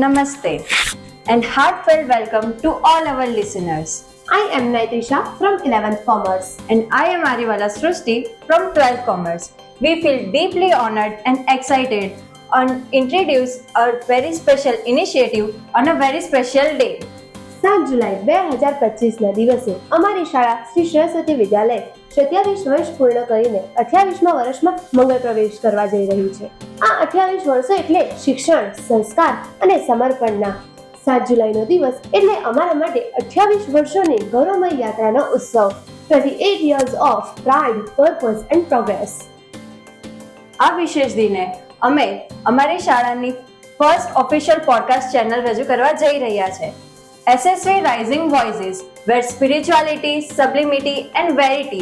Namaste and heartfelt welcome to all our listeners. I am Naitisha from 11th Commerce. And I am Ariwala Srushti from 12th Commerce. We feel deeply honored and excited on introduce our very special initiative on a very special day. 7 જુલાઈ 2025ના દિવસે અમારી શાળા શ્રી સરસ્વતી વિદ્યાલય 27 વર્ષ પૂર્ણ કરીને 28મા વર્ષમાં મંગળ પ્રવેશ કરવા જઈ રહી છે. આ 28 વર્ષો એટલે શિક્ષણ, સંસ્કાર અને સમર્પણના. 7 જુલાઈનો દિવસ એટલે અમારા માટે 28 વર્ષોની ગૌરવમય યાત્રાનો ઉત્સવ. 28 years of pride, purpose and progress. આ વિશેષ દિને અમે અમારી શાળાની ફર્સ્ટ ઓફિશિયલ પોડકાસ્ટ ચેનલ રજૂ કરવા જઈ રહ્યા છે. SSV Rising Voices, where spirituality, sublimity and verity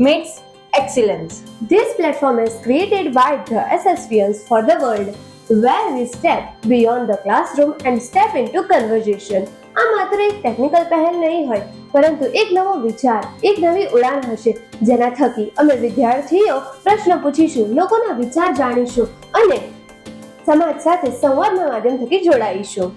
meets excellence. This platform is created by the SSVians for the world, where we step beyond the classroom and step into conversation. આ માત્ર એક technical પહેલ નહીં હોય, પરંતુ એક નવો વિચાર, એક નવી ઉડાન હશે, જેના થકી અમે વિદ્યાર્થીઓ પ્રશ્ન પૂછીશું, લોકોના વિચાર જાણીશું અને સમાજ સાથે સંવાદના માધ્યમ થકી જોડાઈશું.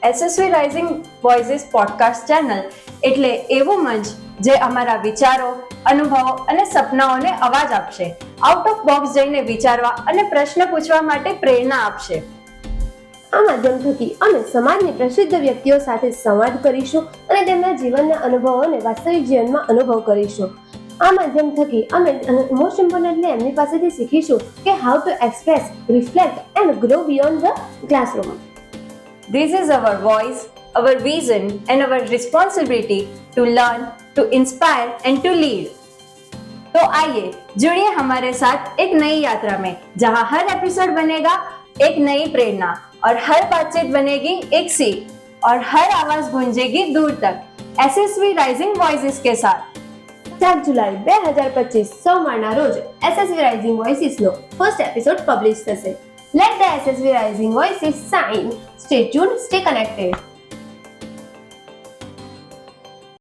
SSV Rising Voices podcast channel એટલે એવું મંચ જે અમારા વિચારો, અનુભવો અને સપનાઓને અવાજ આપશે, આઉટ ઓફ બોક્સ જઈને વિચારવા અને પ્રશ્ન પૂછવા માટે પ્રેરણા આપશે. આ માધ્યમ થકી અમે સમાજની પ્રસિદ્ધ વ્યક્તિઓ સાથે સંવાદ કરીશું અને તેમના જીવનના અનુભવોને વાસ્તવિક જીવનમાં અનુભવ કરીશું. આ માધ્યમ થકી અમે મોસ્ટ ઇમ્પોર્ટન્ટલી એમની પાસેથી શીખીશું કે how to express, reflect and grow beyond the classroom. This is our voice, our vision and our responsibility to learn, to inspire and to lead. तो आइए जुड़िए हमारे साथ एक नई यात्रा में, जहां हर एपिसोड बनेगा एक नई प्रेरणा और हर बातचीत बनेगी एक सीख और हर आवाज गूंजेगी दूर तक. SSV Rising Voices के साथ 7 જુલાઈ 2025 સોમવારના રોજ SSV Rising Voices નો ફર્સ્ટ એપિસોડ પબ્લિશ થશે. Let the SSV Rising Voices shine. Stay tuned, stay connected.